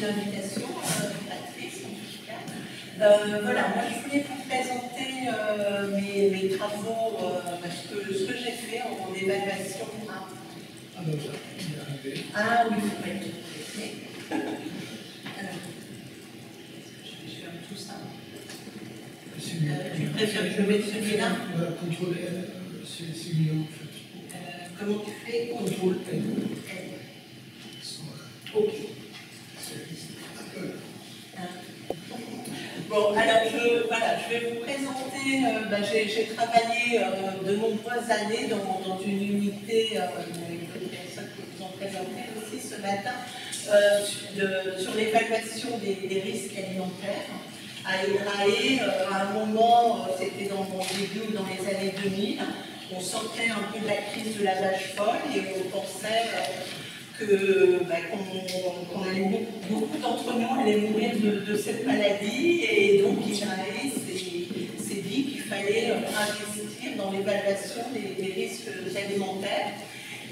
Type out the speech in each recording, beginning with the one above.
de l'invitation, Patrice, en tout cas. Voilà, moi je voulais vous présenter mes travaux, ce que j'ai fait en évaluation. Ah ben ça, il est arrivé. Ah oui, oui. Alors, je vais faire tout ça. Tu préfères que je mette celui-là? Voilà, CTRL N, c'est celui-là en fait. Comment tu fais? CTRL N. Ok. Bon, alors je vais vous présenter, j'ai travaillé de nombreuses années dans une unité, avec d'autres personnes que vous ont présenté aussi ce matin, sur l'évaluation des risques alimentaires. À INRAE, à un moment, c'était dans mon début, dans les années 2000, on sortait un peu de la crise de la vache folle et on pensait qu'on allait, beaucoup d'entre nous allaient mourir de cette maladie, et donc INRAE s'est dit qu'il fallait investir dans l'évaluation des risques alimentaires.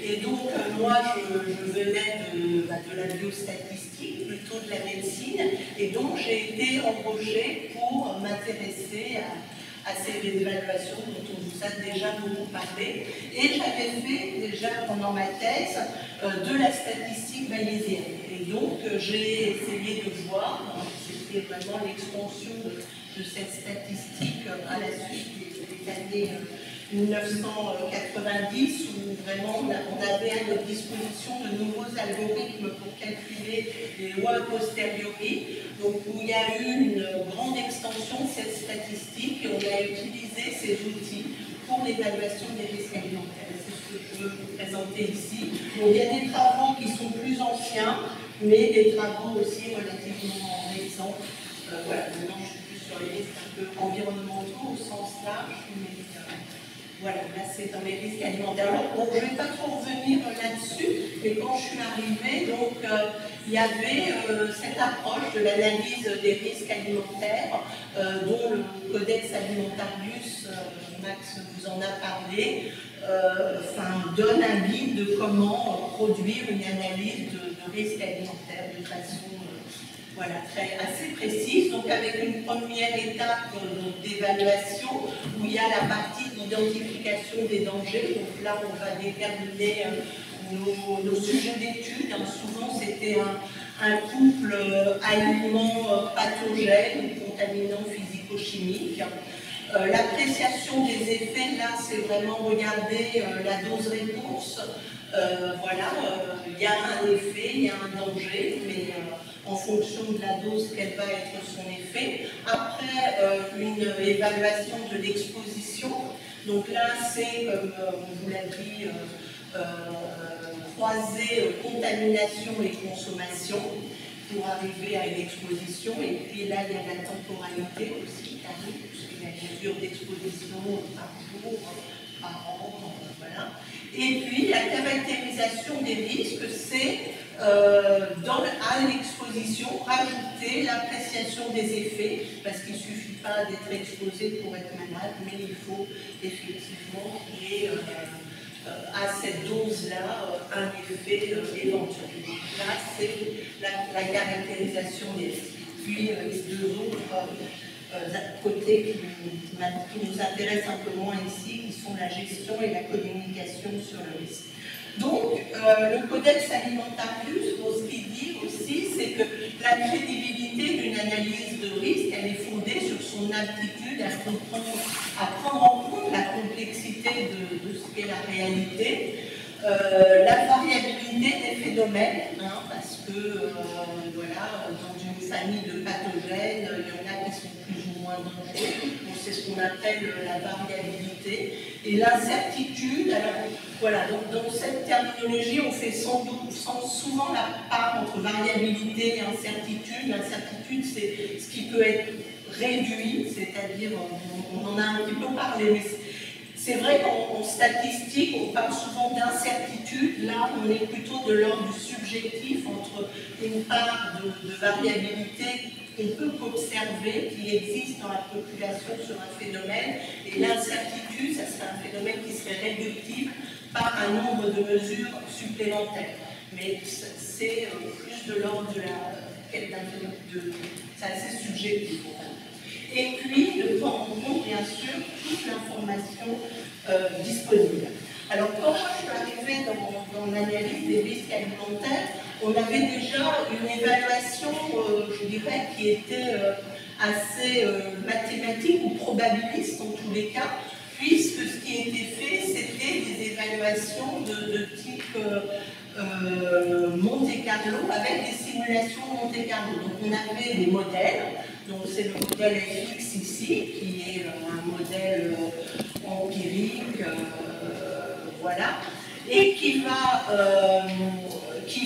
Et donc moi je venais de la biostatistique, plutôt de la médecine, et donc j'ai été embauchée pour m'intéresser à ces évaluations dont on vous a déjà beaucoup parlé. Et j'avais fait déjà pendant ma thèse de la statistique bayésienne. Et donc j'ai essayé de voir, c'était vraiment l'extension de cette statistique à la suite des années 1990, où vraiment on avait à notre disposition de nouveaux algorithmes pour calculer les lois a posteriori, donc où il y a eu une grande extension de cette statistique et on a utilisé ces outils pour l'évaluation des risques alimentaires. C'est ce que je veux vous présenter ici. Donc, il y a des travaux qui sont plus anciens, mais des travaux aussi relativement récents. Voilà, maintenant je suis plus sur les risques un peu environnementaux au sens large, mais voilà, là c'est dans les risques alimentaires. Alors, bon, je ne vais pas trop revenir là-dessus, mais quand je suis arrivée, donc il y avait cette approche de l'analyse des risques alimentaires, dont le Codex Alimentarius, Max vous en a parlé, donne un guide de comment produire une analyse de risques alimentaires de façon assez précise, donc avec une première étape d'évaluation où il y a la partie d'identification des dangers. Donc là, on va déterminer nos sujets d'études. Souvent, c'était un couple aliment pathogène ou contaminant physico-chimique. L'appréciation des effets, là, c'est vraiment regarder la dose-réponse. Il y a un effet, il y a un danger, mais en fonction de la dose, quel va être son effet. Après, une évaluation de l'exposition. Donc là, c'est, comme on vous l'a dit, croiser contamination et consommation pour arriver à une exposition. Et puis là, il y a la temporalité aussi qui arrive, puisqu'il y a une mesure d'exposition par jour, par an, voilà. Et puis, la caractérisation des risques, c'est à l'exposition, rajouter l'appréciation des effets, parce qu'il ne suffit pas d'être exposé pour être malade, mais il faut effectivement qu'il y ait à cette dose-là un effet éventuel. Donc là, c'est la caractérisation des risques. Puis, les deux autres côtés qui nous intéressent un peu moins ici, qui sont la gestion et la communication sur le risque. Donc, le Codex Alimentarius, ce qu'il dit aussi, c'est que la crédibilité d'une analyse de risque, elle est fondée sur son aptitude à prendre en compte la complexité de ce qu'est la réalité, la variabilité des phénomènes, parce que, dans une famille de pathogènes, il y en a qui sont plus ou moins dangereux, donc c'est ce qu'on appelle la variabilité, et l'incertitude. Alors, voilà, donc dans cette terminologie, on fait souvent la part entre variabilité et incertitude. L'incertitude, c'est ce qui peut être réduit, c'est-à-dire, on en a un petit peu parlé, mais c'est vrai qu'en statistique, on parle souvent d'incertitude. Là, on est plutôt de l'ordre du subjectif, entre une part de variabilité qu'on peut observer, qui existe dans la population sur un phénomène, et l'incertitude, ça serait un phénomène qui serait réductible par un nombre de mesures supplémentaires. Mais c'est plus de l'ordre c'est assez subjectif. Et puis, de prendre en compte, bien sûr, toute l'information disponible. Alors, quand moi je suis arrivée dans l'analyse des risques alimentaires, on avait déjà une évaluation, je dirais, qui était assez mathématique ou probabiliste en tous les cas, puisque ce qui était fait, c'était des évaluations de type Monte Carlo, avec des simulations Monte Carlo. Donc on avait des modèles, donc c'est le modèle FX ici, qui est un modèle empirique, voilà, et qui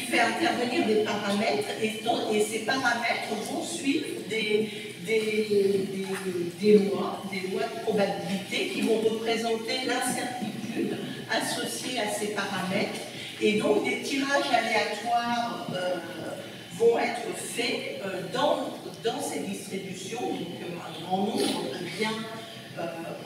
fait intervenir des paramètres, et ces paramètres vont suivre des lois de probabilité qui vont représenter l'incertitude associée à ces paramètres. Et donc des tirages aléatoires vont être faits dans ces distributions, donc un grand nombre peut bien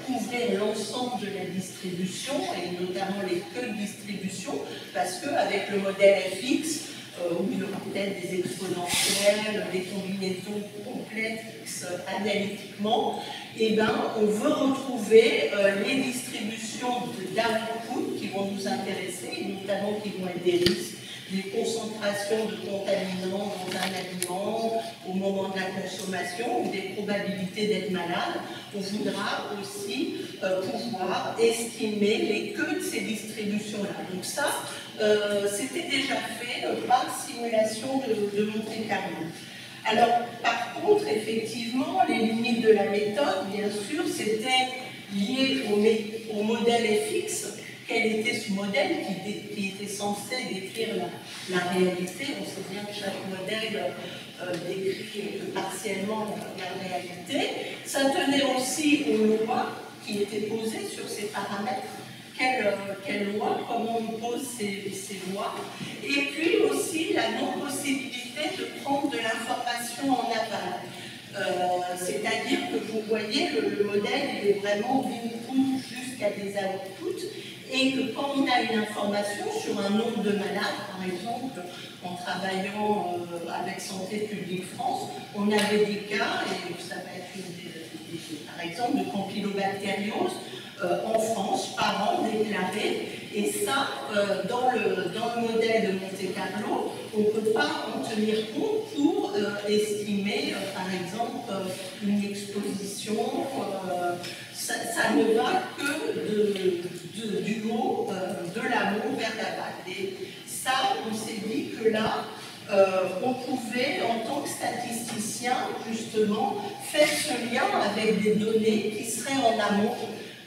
couvrir l'ensemble de la distribution, et notamment les queues de distribution, parce qu'avec le modèle FX, où il y aura peut-être des exponentielles, des combinaisons complexes analytiquement, et ben, on veut retrouver les distributions d'output qui vont nous intéresser, et notamment qui vont être des risques, des concentrations de contaminants dans un aliment au moment de la consommation, ou des probabilités d'être malade. On voudra aussi pouvoir estimer les queues de ces distributions-là. Donc ça, c'était déjà fait par simulation de Monte Carlo. Alors, par contre, effectivement, les limites de la méthode, bien sûr, c'était lié au modèle FX. Quel était ce modèle qui était censé décrire la réalité? On sait bien que chaque modèle décrit partiellement la réalité. Ça tenait aussi aux lois qui étaient posées sur ces paramètres. Quelle loi, comment on pose ces lois, et puis aussi la non-possibilité de prendre de l'information en aval. C'est-à-dire que vous voyez, le modèle il est vraiment d'input jusqu'à des outputs, et que quand on a une information sur un nombre de malades, par exemple, en travaillant avec Santé publique France, on avait des cas, et ça va être par exemple, de campylobactériose en France, par an déclaré, et ça, dans le modèle de Monte Carlo, on ne peut pas en tenir compte pour estimer, par exemple, une exposition. Ça ne va que du haut, de l'amont vers l'aval. Et ça, on s'est dit que là, on pouvait, en tant que statisticien, justement, faire ce lien avec des données qui seraient en amont,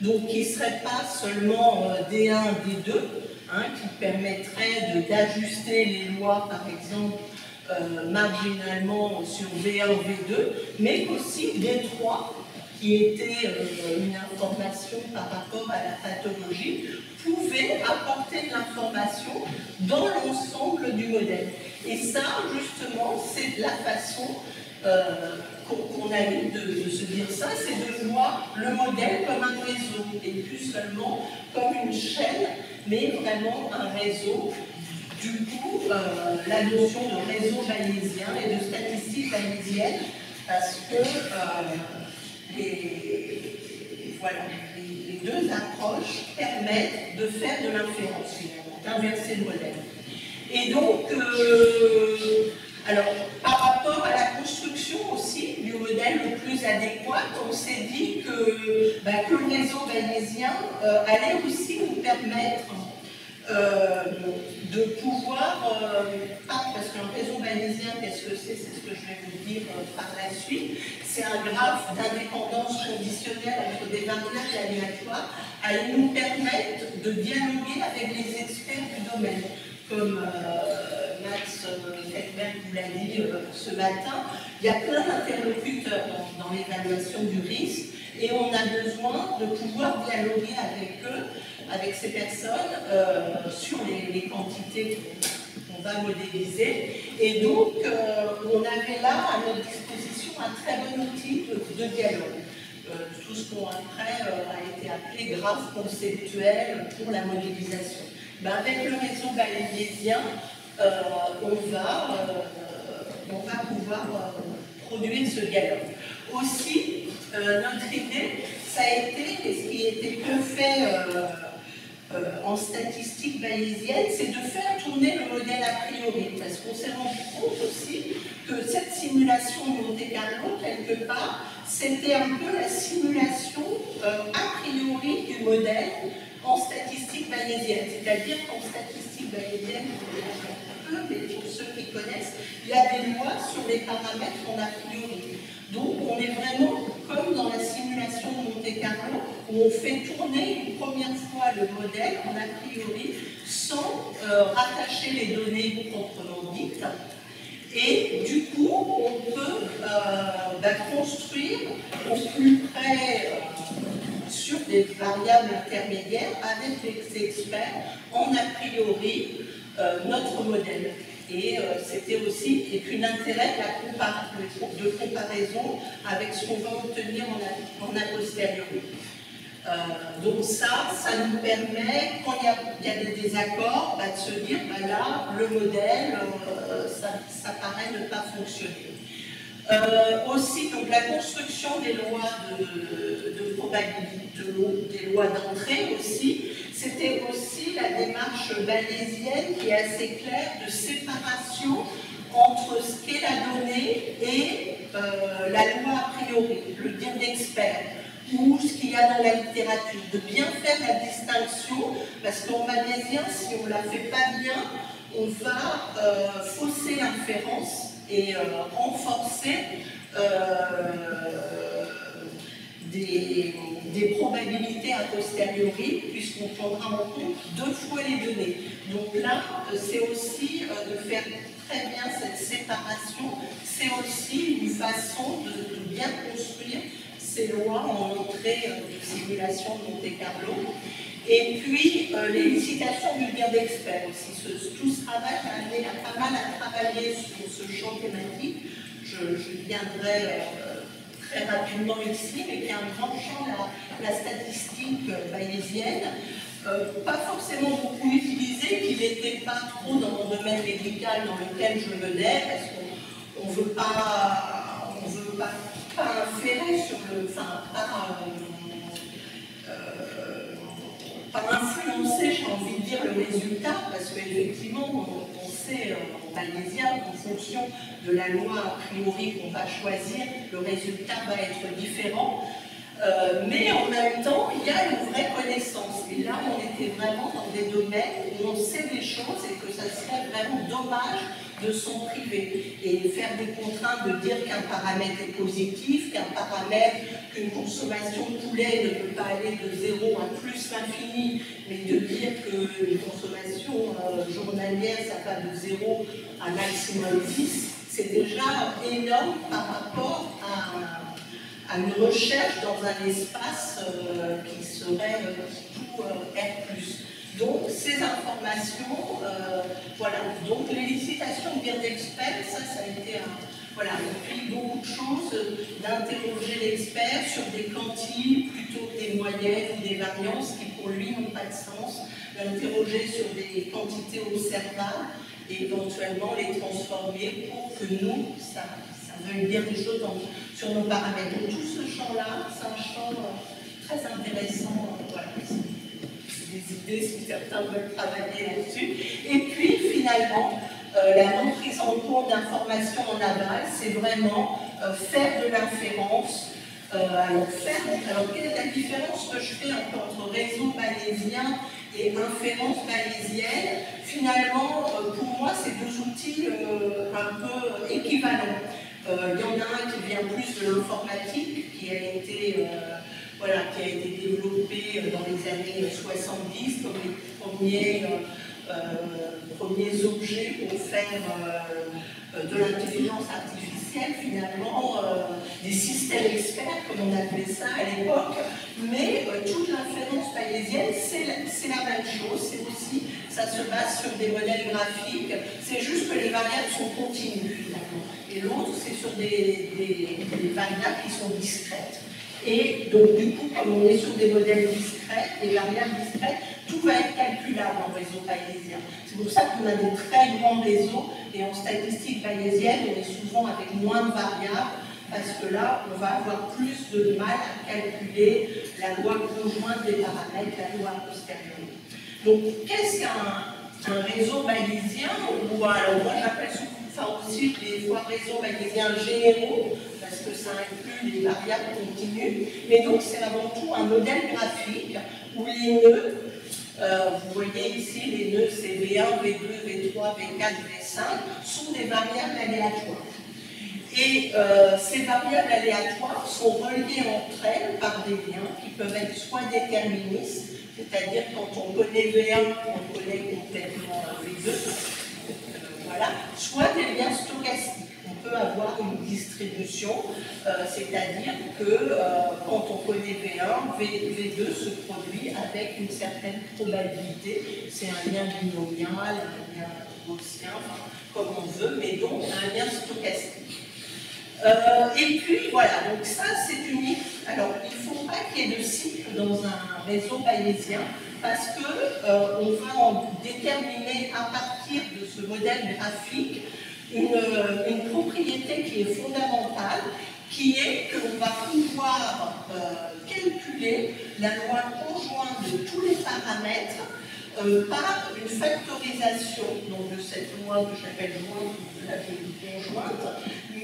donc qui ne seraient pas seulement D1, D2, qui permettraient d'ajuster les lois, par exemple, marginalement sur V1, V2, mais aussi D3, qui était une information par rapport à la pathologie, pouvait apporter de l'information dans l'ensemble du modèle. Et ça, justement, c'est la façon qu'on a eu de se dire ça, c'est de voir le modèle comme un réseau, et plus seulement comme une chaîne, mais vraiment un réseau. Du coup, la notion de réseau bayésien et de statistique bayésienne, parce que les deux approches permettent de faire de l'inférence, finalement, d'inverser le modèle. Et donc, alors, par rapport à la construction aussi du modèle le plus adéquat, on s'est dit que le réseau bayésien allait aussi nous permettre de pouvoir, parce qu'un réseau bayésien, qu'est-ce que c'est ce que je vais vous dire par la suite, c'est un graphe d'indépendance conditionnelle entre des variables aléatoires, allait nous permettre de dialoguer avec les experts du domaine, comme Max Fettberg vous l'a dit ce matin. Il y a plein d'interlocuteurs dans l'évaluation du risque, et on a besoin de pouvoir dialoguer avec eux, avec ces personnes, sur les quantités qu'on va modéliser. Et donc, on avait là à notre disposition un très bon outil de dialogue. Tout ce qu'on après a été appelé graphe conceptuel pour la modélisation. Avec le réseau bayésien, on va pouvoir pouvoir produire ce dialogue. Aussi, notre idée, ça a été, et ce qui était peu fait en statistique bayésienne, c'est de faire tourner le modèle a priori, parce qu'on s'est rendu compte aussi que cette simulation de Monte-Carlo, quelque part, c'était un peu la simulation a priori du modèle en statistique bayésienne. C'est-à-dire qu'en statistique bayésienne, mais pour ceux qui connaissent, il y a des lois sur les paramètres en a priori. Donc on est vraiment comme dans la simulation de Monte-Carlo, où on fait tourner une première fois le modèle en a priori sans rattacher les données proprement dites. Et du coup, on peut construire au plus près sur des variables intermédiaires avec les experts en a priori notre modèle. Et c'était aussi une intérêt de comparaison avec ce qu'on va obtenir en a posteriori. Donc ça nous permet, quand il y a des désaccords, de se dire, là, le modèle, ça paraît ne pas fonctionner. Aussi, donc, la construction des lois de probabilité, des lois d'entrée aussi, c'était aussi la démarche bayésienne qui est assez claire de séparation entre ce qu'est la donnée et la loi a priori, le dire d'expert, ou ce qu'il y a dans la littérature, de bien faire la distinction, parce qu'en bayésien, si on ne la fait pas bien, on va fausser l'inférence et renforcer des probabilités a posteriori, puisqu'on prendra en compte 2 fois les données. Donc là, c'est aussi de faire très bien cette séparation, c'est aussi une façon de bien construire ces lois en entrée de simulation de Monte-Carlo. Et puis, les licitations du dire d'experts aussi. Tout ce travail a amené pas mal à travailler sur ce champ thématique. Je viendrai très rapidement ici, mais qui est un grand champ, la statistique bayésienne. Pas forcément beaucoup utilisé, qui n'était pas trop dans mon domaine médical dans lequel je menais, parce qu'on ne veut pas inférer sur le... Enfin, pas influencer, j'ai envie de dire, le résultat, parce qu'effectivement, on sait en bayésien qu'en fonction de la loi a priori qu'on va choisir, le résultat va être différent. Mais en même temps, il y a une vraie connaissance. Et là, on était vraiment dans des domaines où on sait des choses et que ça serait vraiment dommage de s'en priver. Et faire des contraintes de dire qu'un paramètre est positif, qu'une consommation de poulet ne peut pas aller de 0 à plus l'infini, mais de dire qu'une consommation journalière, ça va de 0 à maximum 10, c'est déjà énorme par rapport à une recherche dans un espace qui serait tout R+. Donc, ces informations, voilà. Donc, les licitations de dire d'experts, ça a été voilà, et puis beaucoup de choses, d'interroger l'expert sur des quantités plutôt que des moyennes ou des variances qui pour lui n'ont pas de sens, d'interroger sur des quantités observables et éventuellement les transformer pour que nous, ça veuille dire des choses sur nos paramètres. Donc tout ce champ-là, c'est un champ très intéressant. Voilà. Des idées si certains veulent travailler là-dessus. Et puis finalement, la non prise en compte d'informations en aval, c'est vraiment faire de l'inférence. Alors, quelle est la différence que je fais entre réseau bayésien et inférence bayésienne? Finalement, pour moi, c'est 2 outils un peu équivalents. Il y en a un qui vient plus de l'informatique, qui a été développé dans les années 70 comme les premiers objets pour faire de l'intelligence artificielle, finalement, des systèmes experts, comme on appelait ça à l'époque, mais toute l'inférence bayésienne, c'est la même chose, c'est aussi, ça se base sur des modèles graphiques, c'est juste que les variables sont continues, finalement, et l'autre, c'est sur des variables qui sont discrètes. Et donc, du coup, comme on est sur des modèles discrets, des variables discrètes, tout va être calculable en réseau bayésien. C'est pour ça qu'on a des très grands réseaux Et en statistique bayésienne, on est souvent avec moins de variables, parce que là, on va avoir plus de mal à calculer la loi conjointe des paramètres, la loi a posteriori. Donc, qu'est-ce qu'un réseau bayésien? Ou alors, moi, j'appelle aussi les fois réseaux bayésiens généraux, parce que ça inclut les variables continues. Mais donc, c'est avant tout un modèle graphique où les nœuds, vous voyez ici, les nœuds, c'est V1, V2, V3, V4, V5, sont des variables aléatoires. Et ces variables aléatoires sont reliées entre elles par des liens qui peuvent être soit déterministes, c'est-à-dire quand on connaît V1, on connaît complètement V2, voilà, soit des liens stochastiques. On peut avoir une distribution, c'est-à-dire que quand on connaît V1, V2 se produit avec une certaine probabilité. C'est un lien binomial, un lien gaussien, enfin, comme on veut, mais donc un lien stochastique. Et puis voilà, donc ça c'est unique. Alors il ne faut pas qu'il y ait de cycle dans un réseau bayésien parce qu'on va en déterminer à partir de ce modèle graphique une propriété qui est fondamentale, qui est qu'on va pouvoir calculer la loi conjointe de tous les paramètres par une factorisation donc, de cette loi que j'appelle loi de la conjointe,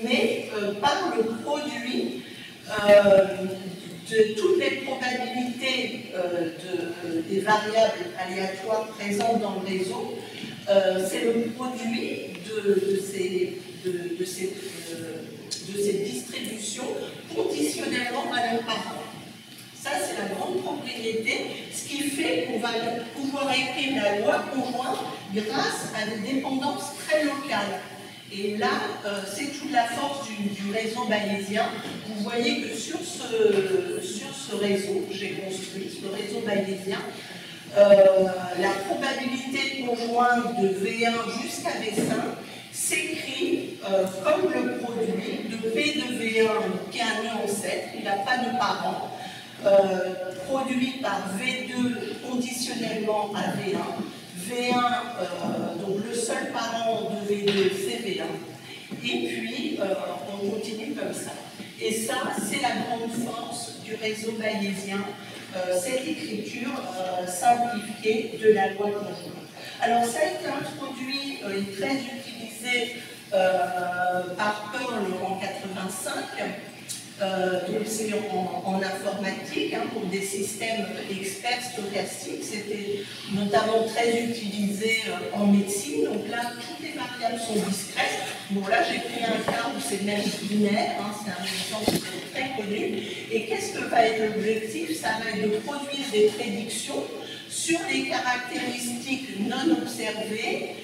mais par le produit de toutes les probabilités des variables aléatoires présentes dans le réseau. C'est le produit de ces distributions conditionnellement à leurs parents. Ça, c'est la grande propriété, ce qui fait qu'on va pouvoir écrire la loi conjointe grâce à des dépendances très locales. Et là, c'est toute la force du réseau bayésien. Vous voyez que sur ce réseau que j'ai construit, ce réseau bayésien, la probabilité conjointe de V1 jusqu'à V5 s'écrit comme le produit de P de V1 qui est un nœud ancêtre, il n'a pas de parent, produit par V2 conditionnellement à V1. V1, donc le seul parent de V2, c'est V1. Et puis, on continue comme ça. Et ça, c'est la grande force du réseau bayésien, cette écriture simplifiée de la loi conjointe. Alors, ça a été introduit et très utilisé par Pearl en 1985. Donc c'est en informatique, hein, pour des systèmes experts stochastiques. C'était notamment très utilisé en médecine. Donc là, toutes les variables sont discrètes. Bon, là, j'ai pris un cas où c'est même binaire, hein, c'est un exemple très connu. Et qu'est-ce que va être l'objectif? Ça va être de produire des prédictions sur les caractéristiques non observées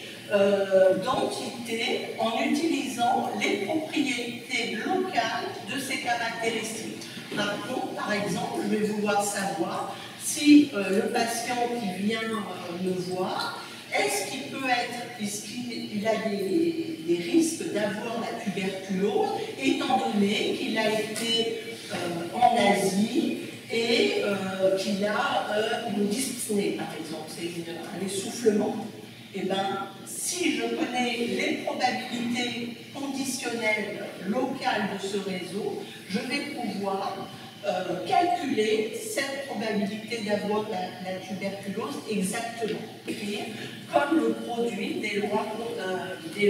d'entités en utilisant les propriétés locales de ces caractéristiques. Par exemple, je vais vouloir savoir si le patient qui vient me voir, est-ce qu'il peut être, puisqu'il a des risques d'avoir la tuberculose, étant donné qu'il a été en Asie et qu'il a une dyspnée, par exemple, c'est un essoufflement. Eh bien, si je connais les probabilités conditionnelles locales de ce réseau, je vais pouvoir calculer cette probabilité d'avoir la tuberculose exactement, comme le produit des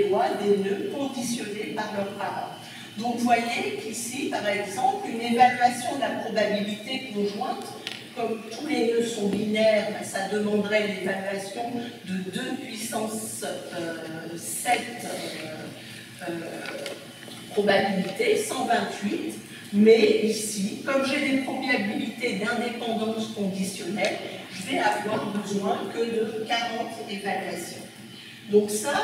lois des nœuds conditionnés par leurs parents. Donc vous voyez qu'ici, par exemple, une évaluation de la probabilité conjointe, comme tous les nœuds sont binaires, ça demanderait l'évaluation de 2 puissance 7 probabilités, 128. Mais ici, comme j'ai des probabilités d'indépendance conditionnelle, je vais avoir besoin que de 40 évaluations. Donc ça,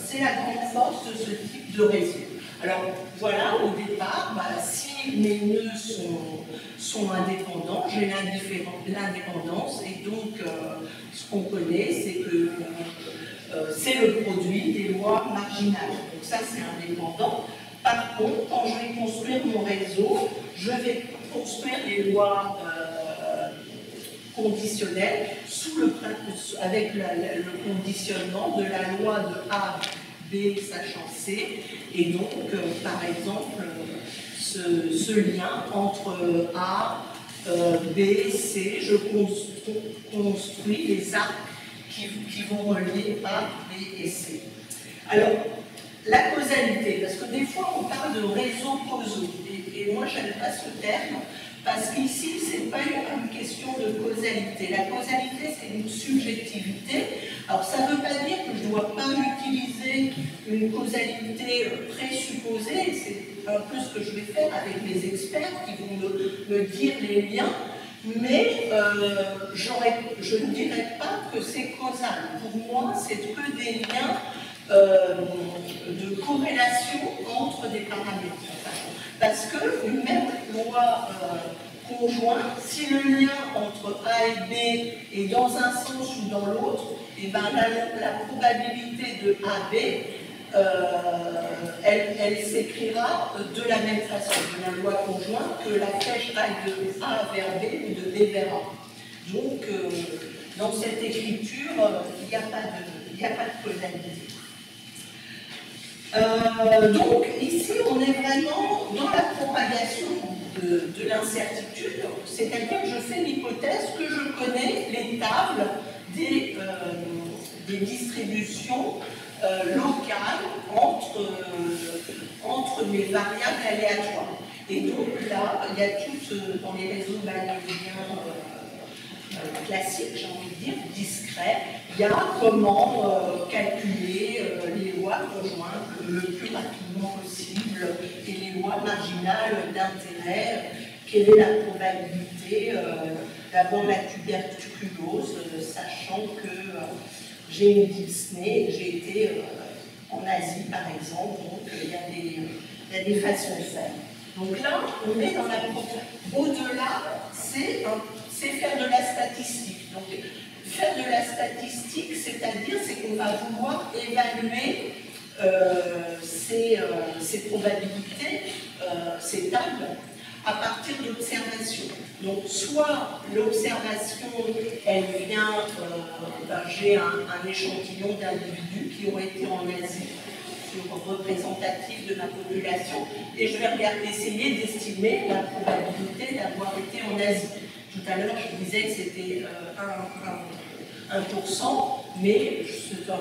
c'est la grande force de ce type de réseau. Alors voilà, au départ, si mes nœuds sont indépendants, j'ai l'indépendance, et donc ce qu'on connaît, c'est que c'est le produit des lois marginales. Donc ça, c'est indépendant. Par contre, quand je vais construire mon réseau, je vais construire les lois conditionnel avec le conditionnement de la loi de A, B, sachant C, et donc, par exemple, ce lien entre A, B, C, je construis les arcs qui vont relier A, B et C. Alors, la causalité, parce que des fois on parle de réseaux causaux, et moi je n'aime pas ce terme, parce qu'ici ce n'est pas une question de causalité. La causalité c'est une subjectivité. Alors ça ne veut pas dire que je ne dois pas utiliser une causalité présupposée, c'est un peu ce que je vais faire avec les experts qui vont me dire les liens, mais je ne dirais pas que c'est causal. Pour moi, c'est que des liens de corrélation entre des paramètres. Parce que une même loi conjointe, si le lien entre A et B est dans un sens ou dans l'autre, et ben la probabilité de AB, elle s'écrira de la même façon, de la loi conjointe, que la flèche aille de A vers B ou de B vers A. Donc, dans cette écriture, il n'y a pas de causalité. Donc, ici, on est vraiment dans la propagation de l'incertitude, c'est-à-dire que je fais l'hypothèse que je connais les tables des distributions locales entre mes variables aléatoires. Et donc là, il y a tout dans les réseaux bayésiens classiques, j'ai envie de dire, discrets, il y a comment calculer les lois conjointes le plus rapidement possible et les lois marginales d'intérêt. Quelle est la probabilité d'avoir la tuberculose, sachant que j'ai une dyspnée, j'ai été en Asie par exemple, donc il y a des façons de faire. Donc là, on est dans la propagation. Au-delà, c'est faire de la statistique. Donc, faire de la statistique, c'est-à-dire qu'on va vouloir évaluer ces probabilités, ces tables, à partir d'observations. Donc, soit l'observation, elle vient, j'ai un échantillon d'individus qui ont été en Asie, représentatif de ma population, et je vais essayer d'estimer la probabilité d'avoir été en Asie. Tout à l'heure, je disais que c'était 1%, mais c'est 1%,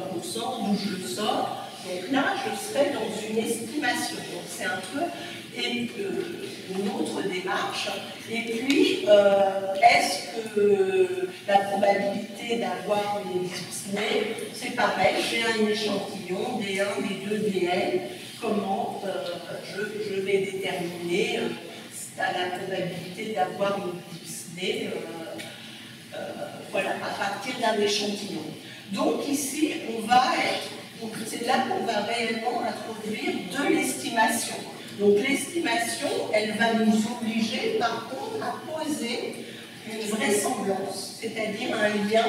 d'où je le sors. Donc là, je serais dans une estimation. Donc c'est un peu une autre démarche. Et puis, est-ce que la probabilité d'avoir une dyspnée, c'est pareil, j'ai un échantillon, D1, D2, DN, comment je vais déterminer la probabilité d'avoir une dyspnée, voilà, à partir d'un échantillon. Donc ici, c'est là qu'on va réellement introduire de l'estimation. Donc l'estimation, elle va nous obliger par contre à poser une vraisemblance, c'est-à-dire un lien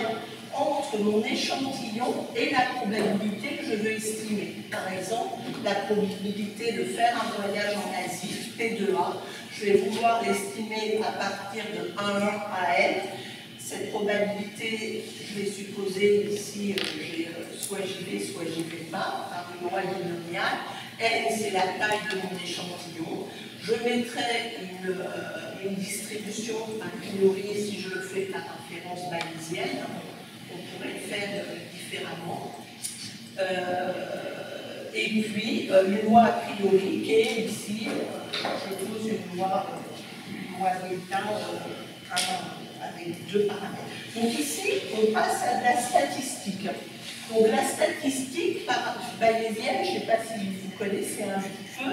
entre mon échantillon et la probabilité que je veux estimer. Par exemple, la probabilité de faire un voyage en Asie, P2A, je vais vouloir l'estimer à partir de 1 à N. Cette probabilité, je vais supposer ici, soit j'y vais, soit j'y vais pas, par une loi binomiale. N, c'est la taille de mon échantillon. Je mettrai une distribution a priori, si je le fais par inférence bayésienne, on pourrait le faire différemment. Et puis, une loi a priori qui est ici, je pose une loi d'état avec deux paramètres. Donc ici, on passe à de la statistique. Donc la statistique bayésienne, je ne sais pas si vous connaissez un petit peu,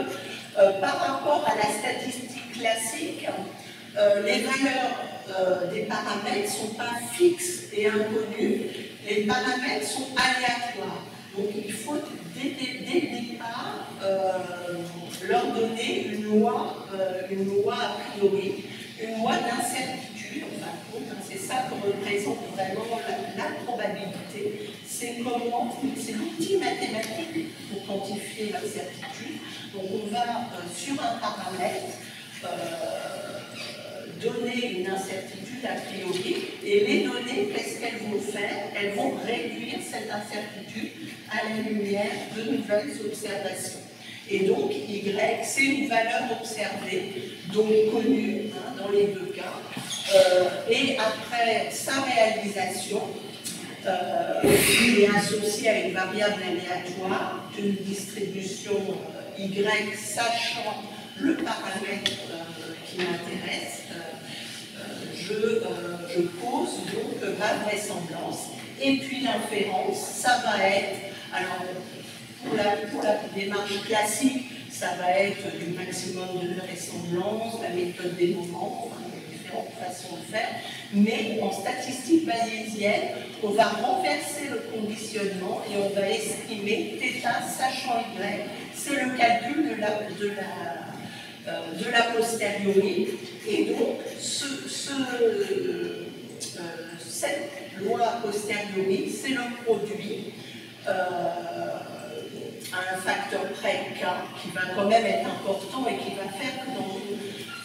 par rapport à la statistique classique, les valeurs des paramètres ne sont pas fixes et inconnues, les paramètres sont aléatoires. Donc il faut dès le départ leur donner une loi a priori, une loi d'incertitude, en fin de compte, c'est ça que représente vraiment la probabilité. C'est l'outil mathématique pour quantifier l'incertitude. Donc on va sur un paramètre donner une incertitude incertitude a priori, et les données, qu'est-ce qu'elles vont faire? Elles vont réduire cette incertitude à la lumière de nouvelles observations. Et donc, Y, c'est une valeur observée, donc connue dans les deux cas, et après sa réalisation, qui est associée à une variable aléatoire d'une distribution Y, sachant le paramètre qui m'intéresse, je pose donc ma vraisemblance. Et puis l'inférence, ça va être, alors pour la démarche classique, ça va être du maximum de vraisemblance, la méthode des moments, enfin, il y a différentes façons de faire, mais en statistique bayésienne, on va renverser le conditionnement et on va estimer θ sachant Y, c'est le calcul de la posteriori, et donc cette loi a posteriori, c'est le produit à un facteur près K, qui va quand même être important et qui va faire que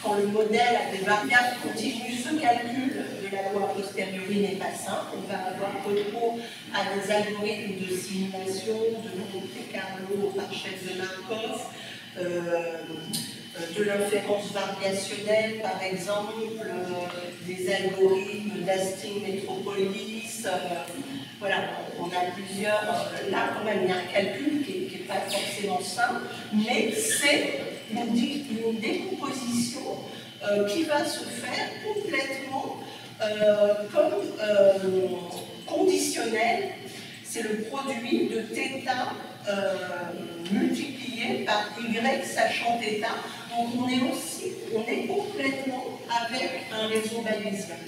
quand le modèle a des variables continues, ce calcul de la loi a posteriori n'est pas simple. On va avoir recours à des algorithmes de simulation, de Monte-Carlo par chef de Markov, de l'inférence variationnelle, par exemple, des algorithmes d'Hastings Metropolis. Voilà, on a plusieurs. Là, quand même, il y a un calcul qui n'est pas forcément simple, mais c'est une décomposition qui va se faire complètement comme conditionnelle. C'est le produit de θ multiplié par Y sachant θ. Donc on est complètement avec un réseau bayésien.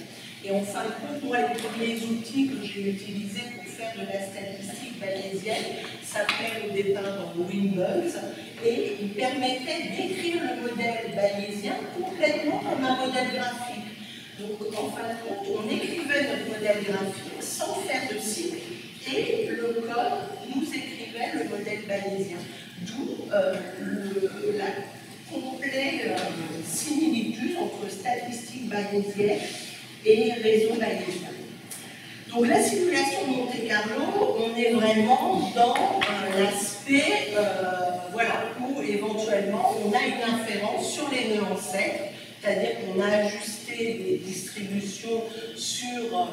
Et en fin de compte, moi, les premiers outils que j'ai utilisés pour faire de la statistique bayésienne s'appelaient au départ Wimbles, et ils permettaient d'écrire le modèle bayésien complètement comme un modèle graphique. Donc en fin de compte, on écrivait notre modèle graphique sans faire de cycle, et le code nous écrivait le modèle bayésien. D'où la complète similitude entre statistique bayésienne et réseau bayésien. Donc la simulation de Monte-Carlo, on est vraiment dans l'aspect voilà, où éventuellement on a une inférence sur les nœuds ancêtres, c'est-à-dire qu'on a ajusté des distributions sur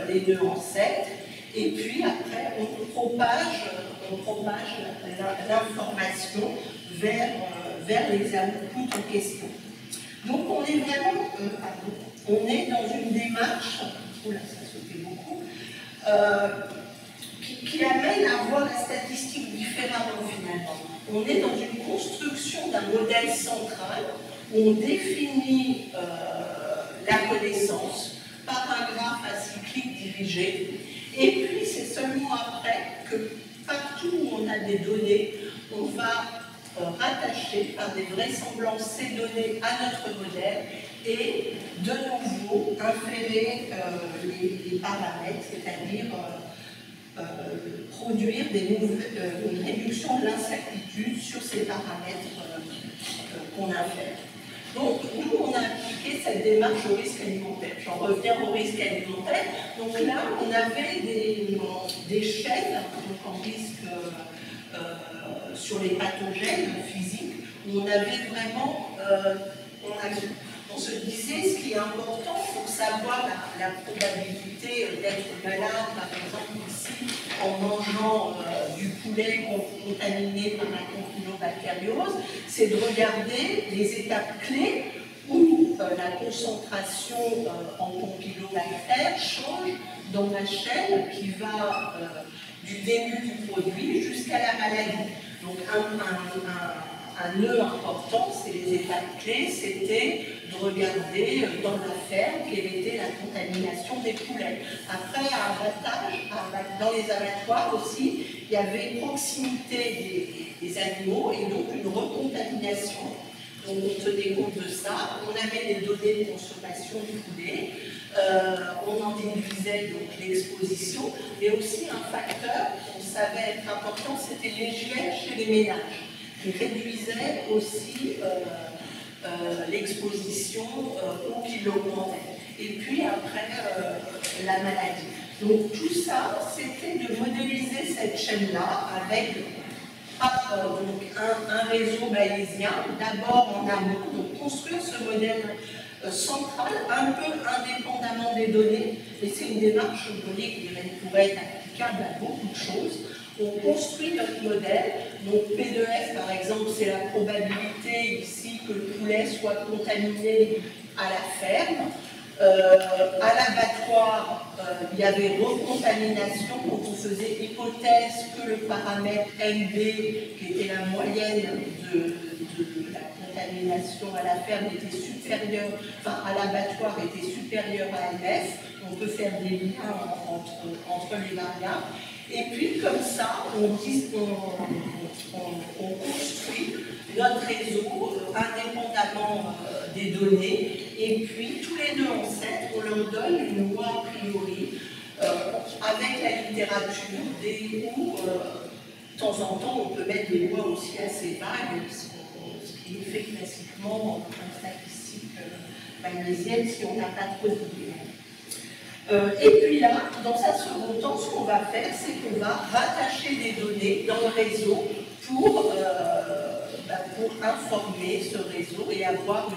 les nœuds ancêtres, et puis après on propage l'information vers les outputs en question. Donc on est vraiment, on est dans une démarche, oula, ça sautait beaucoup, qui amène à voir la statistique différemment finalement. On est dans une construction d'un modèle central où on définit la connaissance par un graphe acyclique dirigé, et puis c'est seulement après que partout où on a des données, on va rattacher par des vraisemblances ces données à notre modèle et de nouveau inférer les paramètres, c'est-à-dire produire une réduction de l'incertitude sur ces paramètres qu'on infère. Donc nous, on a appliqué cette démarche au risque alimentaire. J'en reviens au risque alimentaire. Donc là, on avait des chaînes donc en risque sur les pathogènes physiques, où on avait vraiment, on se disait, ce qui est important pour savoir la probabilité d'être malade, par exemple ici, en mangeant du poulet contaminé par la campylobactériose, c'est de regarder les étapes clés où la concentration en campylobactères change dans la chaîne qui va du début du produit jusqu'à la maladie. Donc un nœud important, c'est les étapes clés, c'était de regarder dans la ferme quelle était la contamination des poulets. Après, à abattage, dans les abattoirs aussi, il y avait proximité des animaux et donc une recontamination. Donc on tenait compte de ça, on avait des données de consommation du poulet, on en déduisait donc l'exposition, mais aussi un facteur qu'on savait être important, c'était l'hygiène chez les ménages, qui réduisait aussi l'exposition au kilo. et puis après la maladie. Donc tout ça, c'était de modéliser cette chaîne-là avec donc un réseau bayésien, d'abord en amont, donc construire ce modèle central, un peu indépendamment des données, et c'est une démarche, vous voyez, qui pourrait être applicable à beaucoup de choses. On construit notre modèle, donc P de F par exemple, c'est la probabilité ici que le poulet soit contaminé à la ferme. À l'abattoir, il y avait recontamination, donc on faisait hypothèse que le paramètre MB, qui était la moyenne de la contamination à la ferme, était supérieur, enfin à l'abattoir était supérieur à MF. On peut faire des liens entre les variables. Et puis comme ça, on construit notre réseau indépendamment des données, et puis tous les deux ancêtres, on leur donne une loi a priori avec la littérature, où de temps en temps on peut mettre des lois aussi assez vagues, ce qui est fait classiquement en statistique bayésienne si on n'a pas trop d'idées. Et puis là, dans un second temps, ce qu'on va faire, c'est qu'on va rattacher des données dans le réseau pour informer ce réseau et avoir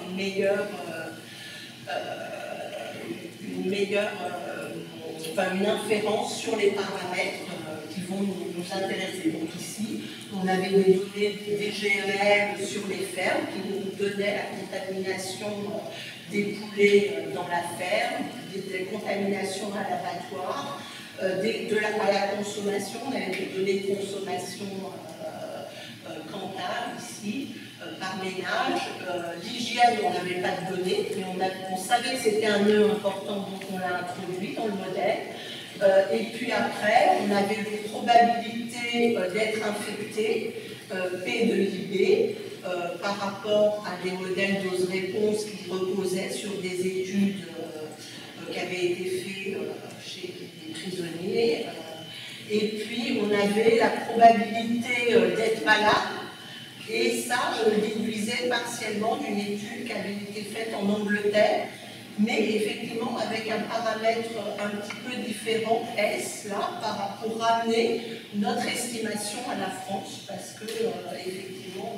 une inférence sur les paramètres qui vont nous intéresser. Donc ici, on avait des données DGML sur les fermes qui nous donnaient la contamination des poulets dans la ferme, des contaminations à l'abattoir, à la consommation, on avait des données de consommation Kantar ici, par ménage. L'hygiène, on n'avait pas de données, mais on savait que c'était un nœud important, donc on l'a introduit dans le modèle. Et puis après, on avait les probabilités d'être infecté, P de IB, par rapport à des modèles dose-réponse qui reposaient sur des études qui avaient été faites chez des prisonniers. Et puis, on avait la probabilité d'être malade, et ça, je le déduisais partiellement d'une étude qui avait été faite en Angleterre, mais effectivement avec un paramètre un petit peu différent, S, là, pour ramener notre estimation à la France, parce que, effectivement,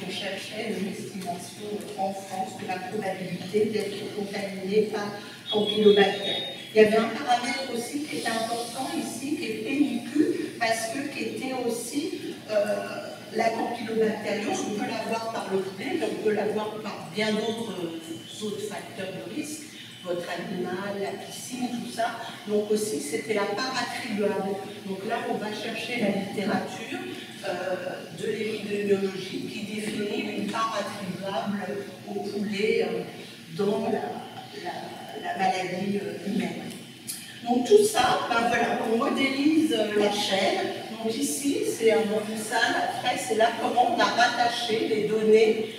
on cherchait une estimation en France de la probabilité d'être contaminé par campylobactère. Il y avait un paramètre aussi qui était important ici, qui est PNIQ, parce que qui était aussi la campylobactériose. On peut l'avoir par le poulet, mais on peut l'avoir par bien d'autres facteurs de risque, votre animal, la piscine, tout ça. Donc aussi, c'était la part attribuable. Donc là, on va chercher la littérature de l'épidémiologie qui définit une part attribuable au poulet dans la maladie humaine. Donc tout ça, ben voilà, on modélise la chaîne. Donc ici, c'est un ça, après, c'est là comment on a rattaché les données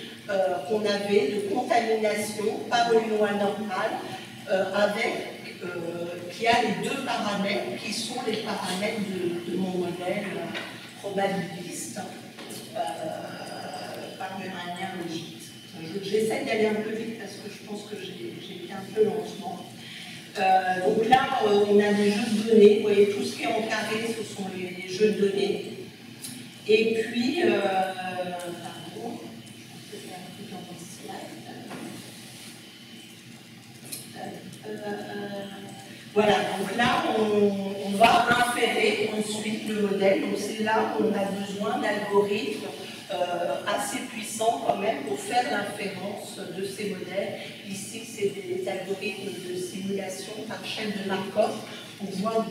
qu'on avait de contamination par une loi normale qui a les deux paramètres qui sont les paramètres de mon modèle probabiliste par de manière logique. J'essaie d'aller un peu vite parce que je pense que j'ai été un peu lentement. Donc là, on a des jeux de données. Vous voyez, tout ce qui est en carré, ce sont les jeux de données. Et puis, pardon, je vais faire un peu dans les slides. Voilà, donc là, on va inférer ensuite le modèle. Donc c'est là où on a besoin d'algorithmes assez puissants quand même pour faire l'inférence de ces modèles. Ici, c'est des algorithmes de simulation par chaîne de Markov pour pouvoir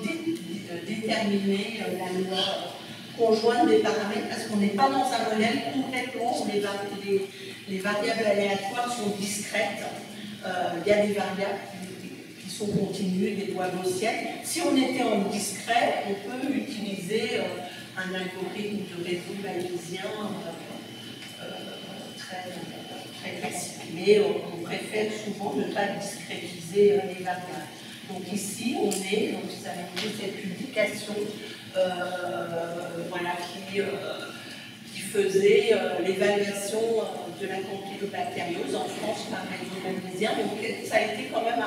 déterminer la loi conjointe des paramètres, parce qu'on n'est pas dans un modèle complètement où les variables aléatoires sont discrètes. Il y a des variables qui sont continues, des lois gaussiennes. Si on était en discret, on peut utiliser un algorithme de réseau bayésien très classique. Mais on préfère souvent ne pas discrétiser les variables. Donc ici, on est, donc ça a été cette publication voilà, qui faisait l'évaluation de la campylobactériose en France par réseau magnésiens. Donc ça a été quand même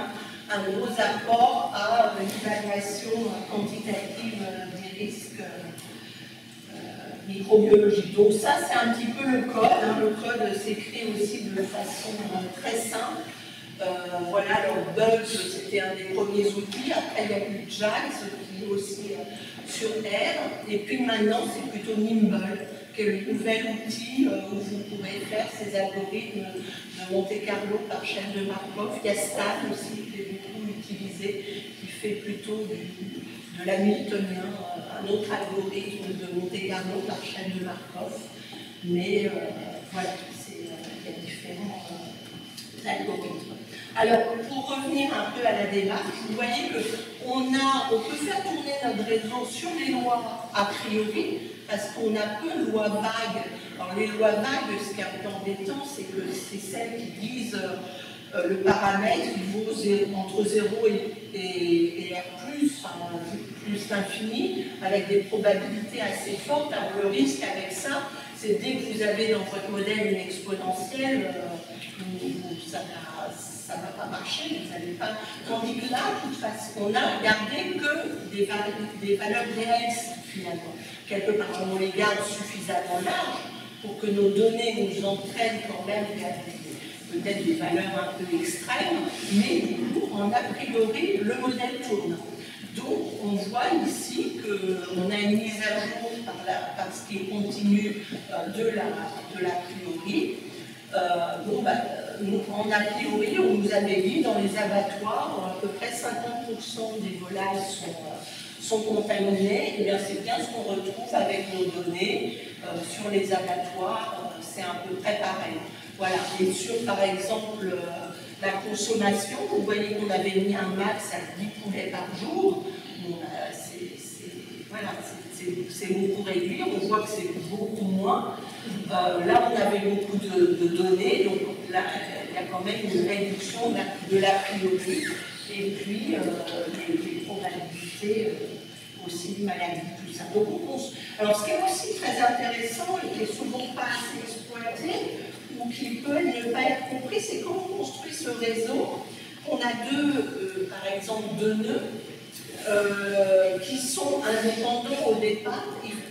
un gros apport à l'évaluation quantitative des risques microbiologiques. Donc ça, c'est un petit peu le code. Hein. Le code s'écrit aussi de façon très simple. Voilà, alors Bugs, c'était un des premiers outils. Après, il y a eu JAX, qui est aussi sur R. Et puis maintenant, c'est plutôt Nimble, qui est le nouvel outil où vous pourrez faire ces algorithmes de Monte-Carlo par chaîne de Markov. Il y a Stan aussi, qui est beaucoup utilisé, qui fait plutôt de l'hamiltonien, un autre algorithme de Monte-Carlo par chaîne de Markov. Mais voilà, il y a différents algorithmes. Alors, pour revenir un peu à la démarche, vous voyez qu'on peut faire tourner notre réseau sur les lois a priori, parce qu'on a peu de lois vagues. Alors, les lois vagues, ce qui est un peu embêtant, c'est que c'est celles qui disent le paramètre qui vaut entre 0 et R+, enfin, plus l'infini, avec des probabilités assez fortes. Alors, le risque avec ça, c'est dès que vous avez dans votre modèle une exponentielle, ça ne va pas marcher, vous n'allez pas. Tandis que là, de toute façon, on a gardé que des valeurs réelles, finalement. Quelque part, on les garde suffisamment larges pour que nos données nous entraînent quand même vers peut-être des valeurs un peu extrêmes, mais du coup, en a priori, le modèle tourne. Donc, on voit ici qu'on a une mise à jour par ce qui est continu de l'a priori. En a priori, on nous avait dit dans les abattoirs, à peu près 50% des volailles sont contaminées. Et bien, c'est bien ce qu'on retrouve avec nos données sur les abattoirs, c'est à peu près pareil. Voilà. Et sur, par exemple, la consommation, vous voyez qu'on avait mis un max à 10 poulets par jour. Bon, c'est beaucoup réduit, on voit que c'est beaucoup moins. Là, on avait beaucoup de données, donc là, il y a quand même une réduction de l'a priori, et puis les probabilités aussi de maladie, tout ça. Donc, alors, ce qui est aussi très intéressant et qui n'est souvent pas assez exploité, ou qui peut ne pas être compris, c'est quand on construit ce réseau, on a par exemple, deux nœuds, qui sont indépendants au départ,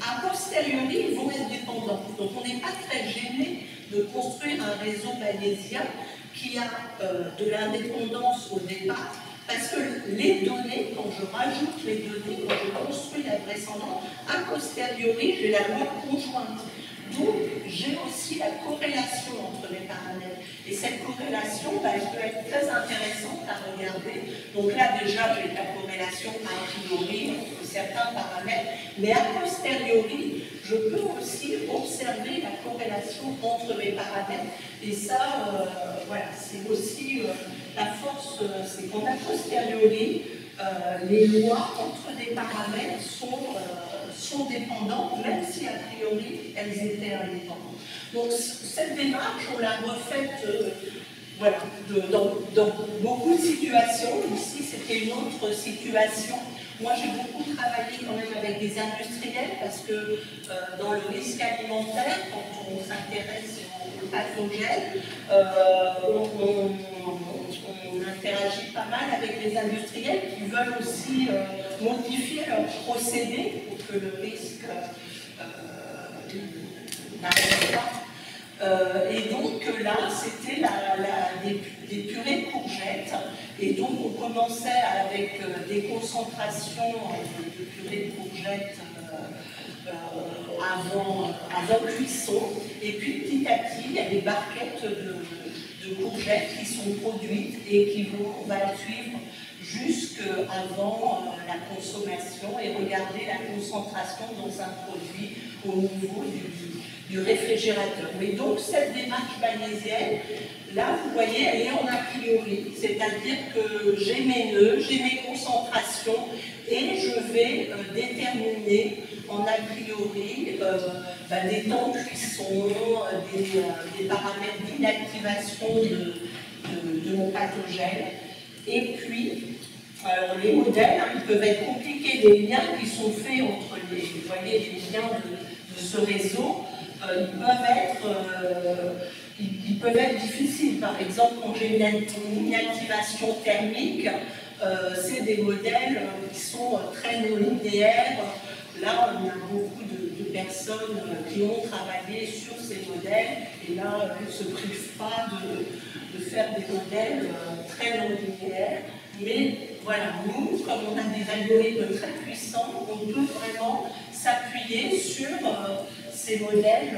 a posteriori, ils vont être dépendants. Donc on n'est pas très gêné de construire un réseau bayésien qui a de l'indépendance au départ, parce que les données, quand je rajoute les données, quand je construis la vraisemblance, a posteriori, j'ai la loi conjointe. Donc, j'ai aussi la corrélation entre les paramètres. Et cette corrélation, elle peut être très intéressante à regarder. Donc là, déjà, j'ai la corrélation a priori entre certains paramètres, mais a posteriori, je peux aussi observer la corrélation entre les paramètres. Et ça, voilà, c'est aussi la force, c'est qu'en a posteriori, les lois entre des paramètres sont dépendantes, même si a priori elles étaient indépendantes. Donc cette démarche, on l'a refaite voilà, dans beaucoup de situations. Ici, c'était une autre situation. Moi, j'ai beaucoup travaillé quand même avec des industriels parce que dans le risque alimentaire, quand on s'intéresse aux pathogènes, on interagit pas mal avec les industriels qui veulent aussi modifier leurs procédés pour que le risque n'arrive pas. Et donc là, c'était des purées de courgettes. Et donc on commençait avec des concentrations de purées de courgettes avant cuisson. Et puis petit à petit, il y a des barquettes de courgettes qui sont produites et qui on va suivre jusqu'avant la consommation et regarder la concentration dans un produit au niveau du réfrigérateur. Mais donc cette démarche bayésienne, là vous voyez, elle est en a priori, c'est-à-dire que j'ai mes nœuds, j'ai mes concentrations et je vais déterminer en a priori des temps de cuisson, des paramètres d'inactivation de mon pathogène. Et puis, alors les modèles, ils peuvent être compliqués, des liens qui sont faits entre vous voyez, les liens de ce réseau. ils peuvent être difficiles. Par exemple, quand j'ai une inactivation thermique, c'est des modèles qui sont très non linéaires. Là, on a beaucoup de personnes qui ont travaillé sur ces modèles, et là, elles ne se privent pas de faire des modèles très non linéaires. Mais voilà, nous, comme on a des algorithmes très puissants, on peut vraiment s'appuyer sur ces modèles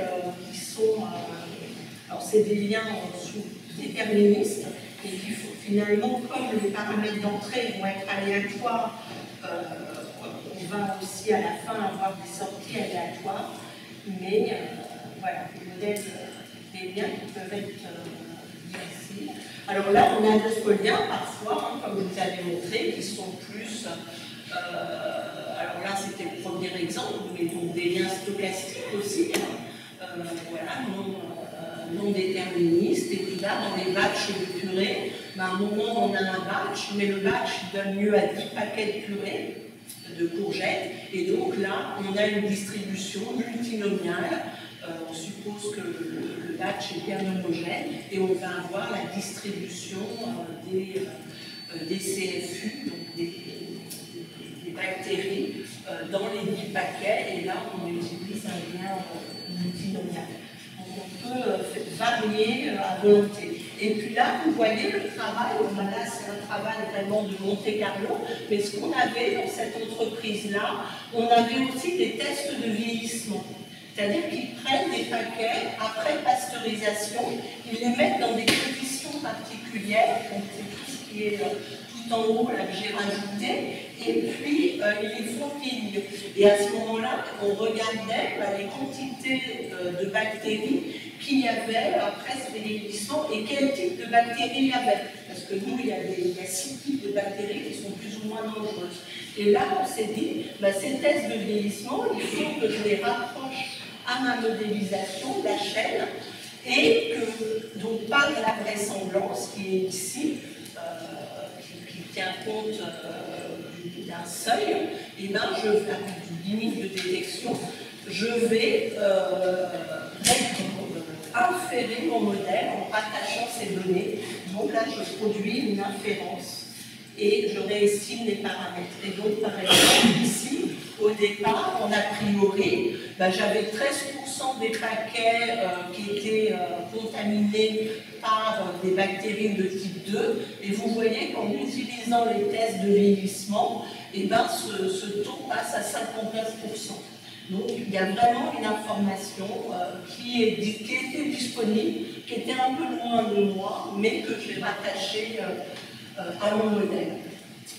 qui sont... alors, c'est des liens déterministes, et qui finalement, comme les paramètres d'entrée vont être aléatoires, on va aussi à la fin avoir des sorties aléatoires, mais voilà, les modèles des liens qui peuvent être difficiles. Alors là, on a d'autres liens parfois, hein, comme je vous avais montré, qui sont plus... alors là, c'était le premier exemple, mais donc des liens stochastiques aussi, voilà, non déterministes. Et puis là, dans les batchs de purée, à un moment, on a un batch, mais le batch donne lieu à 10 paquets de purée de courgettes, et donc là, on a une distribution multinomiale. On suppose que le batch est bien homogène, et on va avoir la distribution des CFU, donc des bactéries, dans les 10 paquets, et là, on utilise un lien multinomial. Donc on peut varier à volonté. Et puis là, vous voyez le travail, là c'est un travail vraiment de Monte Carlo, mais ce qu'on avait dans cette entreprise-là, on avait aussi des tests de vieillissement. C'est-à-dire qu'ils prennent des paquets après pasteurisation, ils les mettent dans des conditions particulières, donc c'est tout ce qui est tout en haut là que j'ai rajouté, et puis ils les font vieillir. Et à ce moment-là, on regardait les quantités de bactéries qu'il y avait après ce vieillissement et quel type de bactéries il y avait. Parce que nous, il y a 6 types de bactéries qui sont plus ou moins dangereuses. Et là, on s'est dit, ces tests de vieillissement, il faut que je les rapproche à ma modélisation de la chaîne, et que, donc par la vraisemblance qui est ici, qui tient compte d'un seuil, et bien avec une limite de détection, je vais inférer mon modèle en partagant ces données. Donc là, je produis une inférence et je réestime les paramètres. Et donc, par exemple, ici, au départ, en a priori, j'avais 13% des paquets qui étaient contaminés par des bactéries de type 2. Et vous voyez qu'en utilisant les tests de vieillissement, ce taux passe à 59%. Donc, il y a vraiment une information qui était disponible, qui était un peu loin de moi, mais que j'ai rattachée à mon modèle.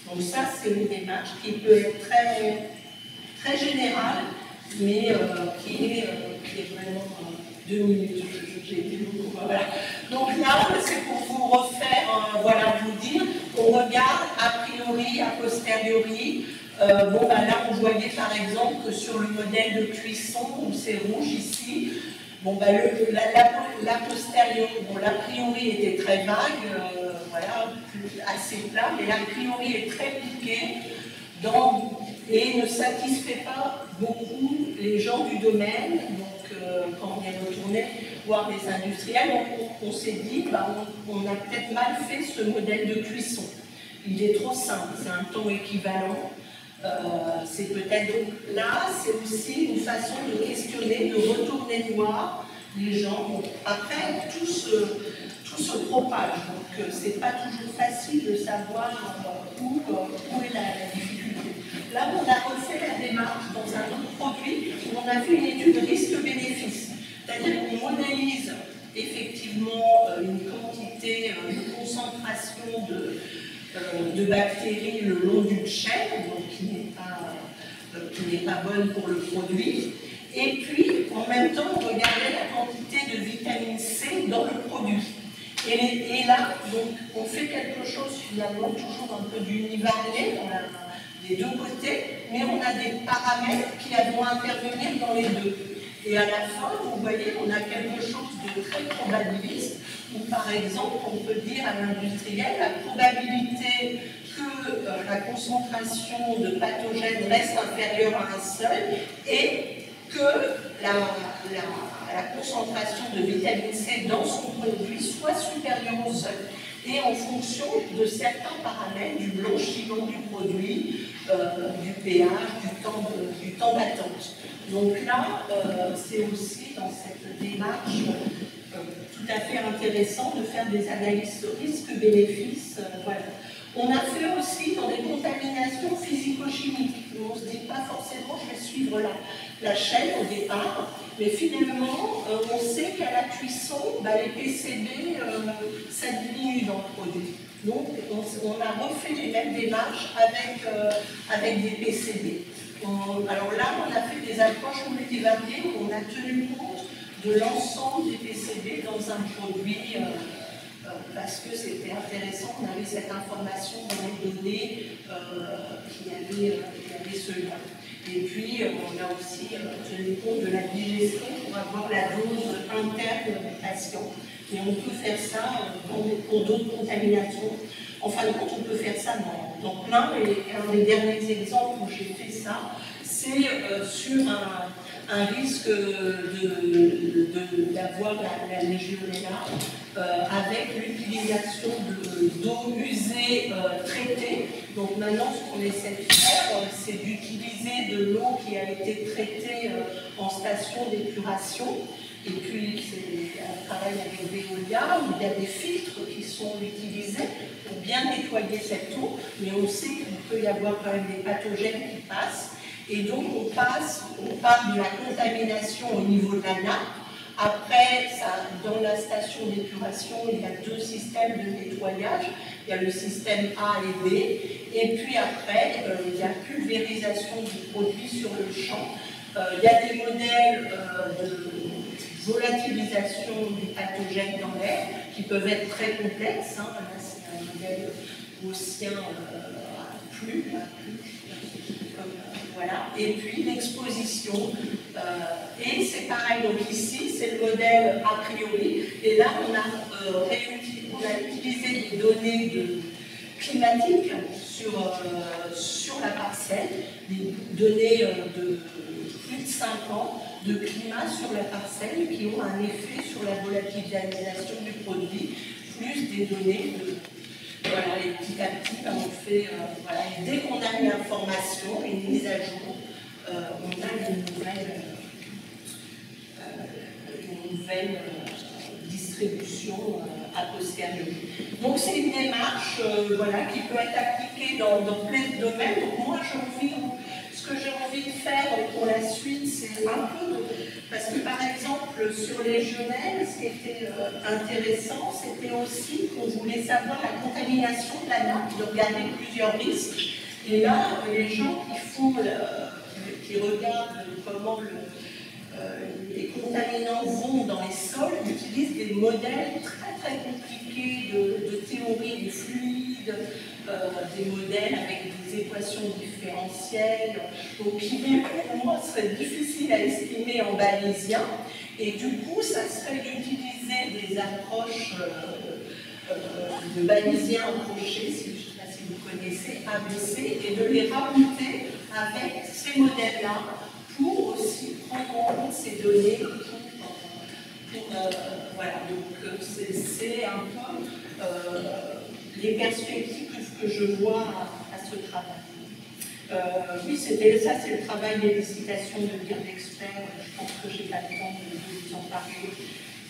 Donc ça, c'est une démarche qui peut être très, très générale, mais qui est vraiment 2 minutes. J'ai été beaucoup. Voilà. Donc là, c'est pour vous refaire, voilà, vous dire, on regarde a priori, a posteriori. Là, on voyait par exemple que sur le modèle de cuisson, où c'est rouge ici, la posteriori, l'a priori était très vague, voilà, assez plat, mais l'a priori est très piqué et ne satisfait pas beaucoup les gens du domaine. Donc, quand on est retourné voir les industriels, on s'est dit, on a peut-être mal fait ce modèle de cuisson. Il est trop simple, c'est un temps équivalent. C'est peut-être donc là, c'est aussi une façon de questionner, de retourner voir les gens. Bon, après, tout se propage, donc c'est pas toujours facile de savoir où est la difficulté. Là, on a refait la démarche dans un autre produit où on a fait une étude risque-bénéfice. C'est-à-dire qu'on modélise effectivement une quantité, une concentration de bactéries le long d'une chaîne, donc qui n'est pas bonne pour le produit. Et puis, en même temps, on regardait la quantité de vitamine C dans le produit. Et là, donc, on fait quelque chose finalement toujours un peu d'univarié, on a des deux côtés, mais on a des paramètres qui vont intervenir dans les deux. Et à la fin, vous voyez, on a quelque chose de très probabiliste, où par exemple, on peut dire à l'industriel, la probabilité que la concentration de pathogènes reste inférieure à un seuil et que la concentration de vitamine C dans son produit soit supérieure au seuil. Et en fonction de certains paramètres, du blanchiment du produit, du pH, du temps d'attente. Donc là, c'est aussi dans cette démarche tout à fait intéressant de faire des analyses de risque-bénéfice. Voilà. On a fait aussi dans des contaminations physico-chimiques. On ne se dit pas forcément je vais suivre la chaîne au départ, mais finalement, on sait qu'à la cuisson, les PCB, ça diminue dans le produit. Donc, on a refait les mêmes démarches avec des PCB. Alors là, on a fait des approches multivariées où on a tenu compte de l'ensemble des PCB dans un produit parce que c'était intéressant, on avait cette information dans les données qu'il y avait cela. Et puis, on a aussi tenu compte de la digestion pour avoir la dose interne du patient. Et on peut faire ça pour d'autres contaminations. En fin de compte, on peut faire ça dans plein. Et un des derniers exemples où j'ai fait ça, c'est sur un risque d'avoir la Legionella avec l'utilisation d'eau usée traitée. Donc maintenant, ce qu'on essaie de faire, c'est d'utiliser de l'eau qui a été traitée en station d'épuration. Et puis, c'est un travail avec Veolia où il y a des filtres qui sont utilisés pour bien nettoyer cette eau, mais on sait qu'il peut y avoir quand même des pathogènes qui passent. Et donc, on parle de la contamination au niveau de la nappe. Après, dans la station d'épuration, il y a deux systèmes de nettoyage. Il y a le système A et B. Et puis après, il y a pulvérisation du produit sur le champ. Il y a des modèles de volatilisation des pathogènes dans l'air qui peuvent être très complexes. Là, c'est un modèle gaussien voilà. Et puis l'exposition. Et c'est pareil, donc ici, c'est le modèle a priori. Et là, on a utilisé des données climatiques sur la parcelle, des données de plus de 5 ans de climat sur la parcelle qui ont un effet sur la volatilisation du produit, plus des données voilà, et petit à petit, on fait, voilà, et dès qu'on a une information, une mise à jour, on a une nouvelle distribution a posteriori. Donc c'est une démarche voilà, qui peut être appliquée dans plein de domaines. Donc moi, ce que j'ai envie de faire pour la suite, c'est un peu parce que par exemple, sur les Legionella, ce qui était intéressant, c'était aussi qu'on voulait savoir la contamination de la nappe, de regarder plusieurs risques. Et là, les gens qui regardent comment les contaminants vont dans les sols utilisent des modèles très très compliqués de théorie des fluides, des modèles avec des équations différentielles, donc qui pour moi serait difficile à estimer en bayésien. Et du coup, ça serait d'utiliser des approches de bayésien approché, je ne sais pas si vous connaissez, ABC, et de les rajouter avec ces modèles-là pour aussi prendre en compte ces données voilà, donc c'est un peu les perspectives que je vois à ce travail. Oui, c'était ça, c'est le travail des licitations de dire d'experts. Je pense que je n'ai pas le temps de vous en parler.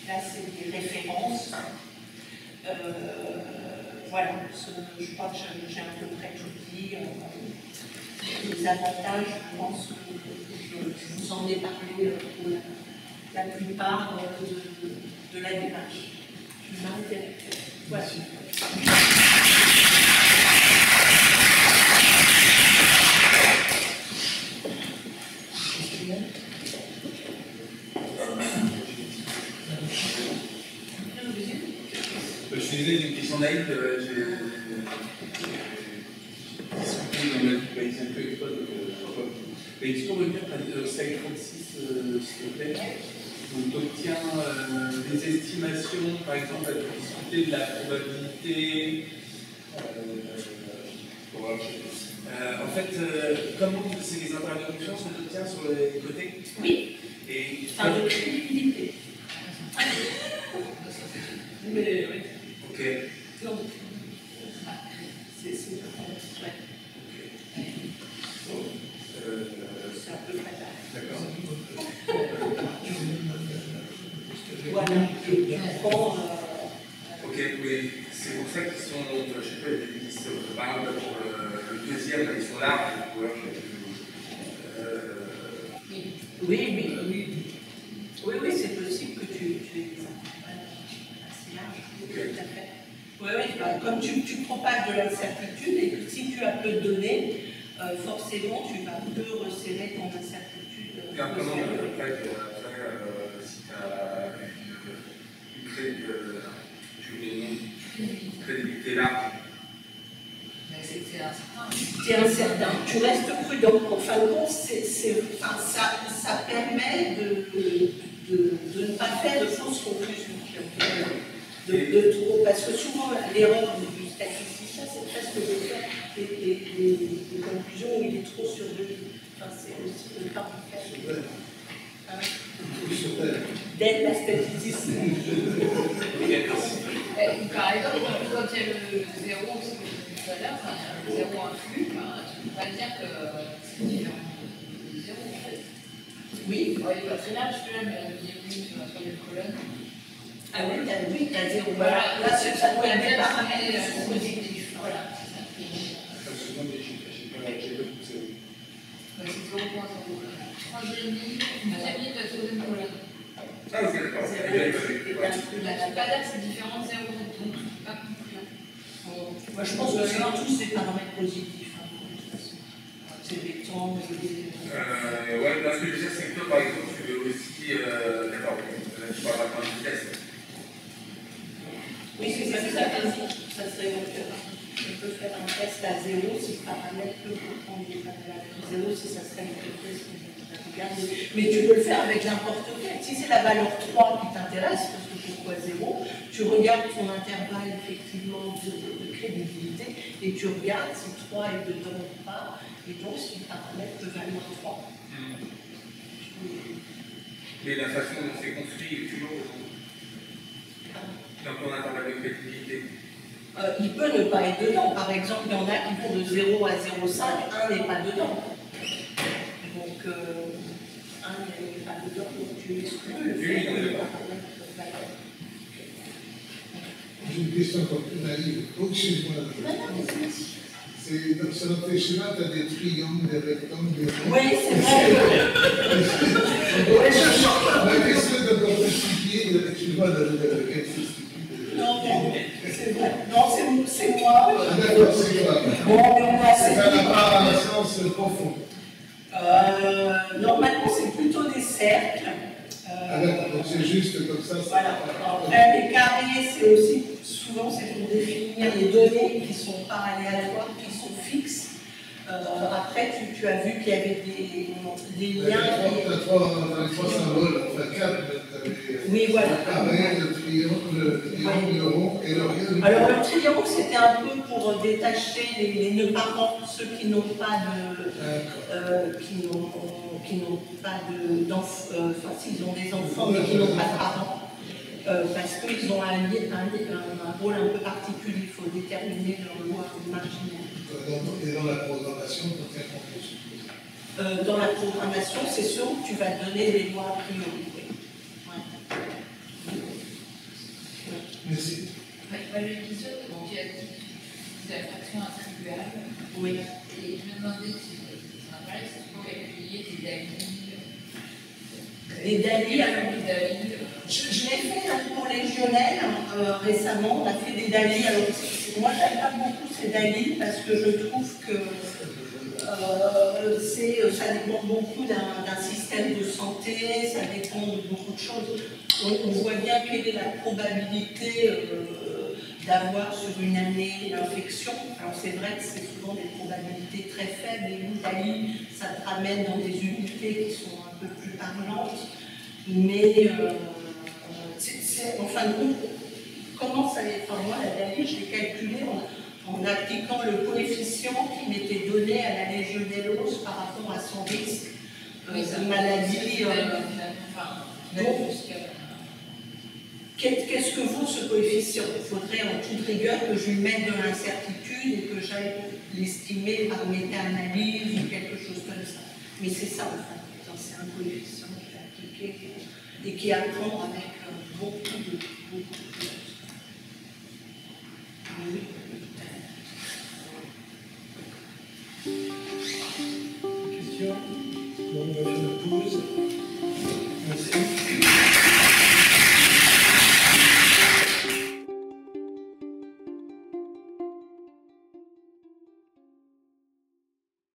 Là, c'est des références. Voilà, je crois que j'ai à peu près tout dit. Les avantages, je pense que je vous en ai parlé pour la plupart de la démarche. Je m'arrête. Voilà. Je faisais une question naïve, j'ai discuté dans la vie bayésienne peu expo, donc mais tu peux revenir à slide 36, s'il te plaît. Donc tu obtiens des estimations, par exemple, à discuter de la probabilité. En fait, comment c'est les intervalles de confiance qu'on obtient sur les côtés? Oui. Et enfin, de crédibilité. mais oui. Ok. Donc, c'est ouais. C'est un peu fatal. D'accord. Voilà. Et tu prends. Ok, oui, c'est pour ça qu'ils sont, je sais pas, ils se parlent pour le deuxième, là, ils sont là, les joueurs. Oui, c'est possible que tu aies des intervalles assez larges. Okay. Tout à fait. Oui, bah, comme tu propages de l'incertitude et que si tu as peu de données, forcément tu vas peu resserrer ton incertitude. Et après, si tu as une crédibilité large. Tu es incertain, tu restes prudent. En fin de compte, ça permet de ne pas faire de fausses conclusions. De trop, parce que souvent, l'erreur du statisticien, c'est presque de faire des conclusions où il est trop sur de lui. Enfin, c'est aussi le cas de faire. D'être la statisticienne. Par exemple, quand il y a le zéro, ce que je disais tout à l'heure, le zéro influx, tu ne peux pas dire que c'est différent du zéro en fait. Oui. Il n'est pas très large celui-là, mais il est venu sur la troisième colonne. Ah oui, t'as zéro. Voilà, là, ça doit être départ positif. Voilà, c'est ça. C'est 0.0. 3,5, deuxième de la troisième colonne. Ah, ok, d'accord. Tu ne peux pas dire que c'est différent de 0, donc tu ne peux pas conclure. Moi, je pense que c'est tous des paramètres positifs. C'est des temps, ouais, parce que je veux dire, c'est que toi, par exemple, tu veux aussi. D'accord, là, tu parles d'un de vitesse. Oui, c'est ça, ça serait donc. On peut faire un test à 0 si le paramètre peut comprendre les paramètres 0, si ça serait une test. Mais tu peux le faire avec n'importe quel. Si c'est la valeur 3 qui t'intéresse, parce que pourquoi 0, tu regardes ton intervalle effectivement de crédibilité et tu regardes si 3 est dedans ou pas, et donc si le paramètre peut valoir 3. Mais la façon dont c'est construit est toujours dans ton intervalle de crédibilité. Il peut ne pas être dedans. Par exemple, il y en a qui vont de 0 à 0,5, 1 n'est pas dedans. Donc, 1 n'est pas dedans, donc tu exclus le fait que le paramètre valeur. J'ai une question encore plus naïve. Donc, chez moi, sur notre schéma, tu as des triangles, des rectangles, des ronds. Oui, c'est vrai. La question de complexité, excuse-moi de Non, c'est vrai. Non, c'est moi. D'accord, c'est quoi? Bon, mais on a Ça n'a pas un sens profond. Normalement, c'est plutôt des cercles. D'accord, donc c'est juste comme ça. Voilà. Après, les carrés, c'est aussi, souvent, c'est pour définir les données qui ne sont pas aléatoires, qui sont fixes. Après, tu as vu qu'il y avait des liens. Tu as trois symboles, enfin 4, oui, voilà. Le carré, le triangle, le rond et le rien. Alors, le triangle, c'était un peu pour détacher les nœuds-parents, ceux qui n'ont pas d'enfants, enfin, s'ils ont des enfants, mais qui n'ont pas de parents, parce qu'ils ont un rôle un peu particulier, il faut déterminer leur loi marginale. Et dans la programmation, pour faire compte. Dans la programmation, c'est sûr que tu vas donner les lois a priori. Ouais. Merci. J'ai une question, tu as dit que la fraction attribuable. Oui. Et je me demandais si ça m'intéresse, c'est pour calculer des Des DALI, alors. Des DALI. Je l'ai fait pour les légionnaires récemment, on a fait des DALI. Alors, moi, j'aime pas beaucoup ces DALI parce que je trouve que ça dépend beaucoup d'un système de santé, ça dépend de beaucoup de choses. Donc, on voit bien quelle est la probabilité d'avoir sur une année l'infection. Alors, c'est vrai que c'est souvent des probabilités très faibles et une DALI, ça te ramène dans des unités qui sont un peu plus parlantes. Mais en fin de compte, comment ça les. Enfin, moi, la DALI, je l'ai calculée en appliquant le coefficient qui m'était donné à la légionellose par rapport à son risque de maladie. Donc, qu'est-ce que vaut ce coefficient. Il faudrait en toute rigueur que je lui mette de l'incertitude et que j'aille l'estimer par méta-analyse ou quelque chose comme ça. Mais c'est ça, en fait. C'est un coefficient qui est appliqué et qui apprend avec beaucoup de choses. Oui. Question? Bon, on va faire une pause. Merci.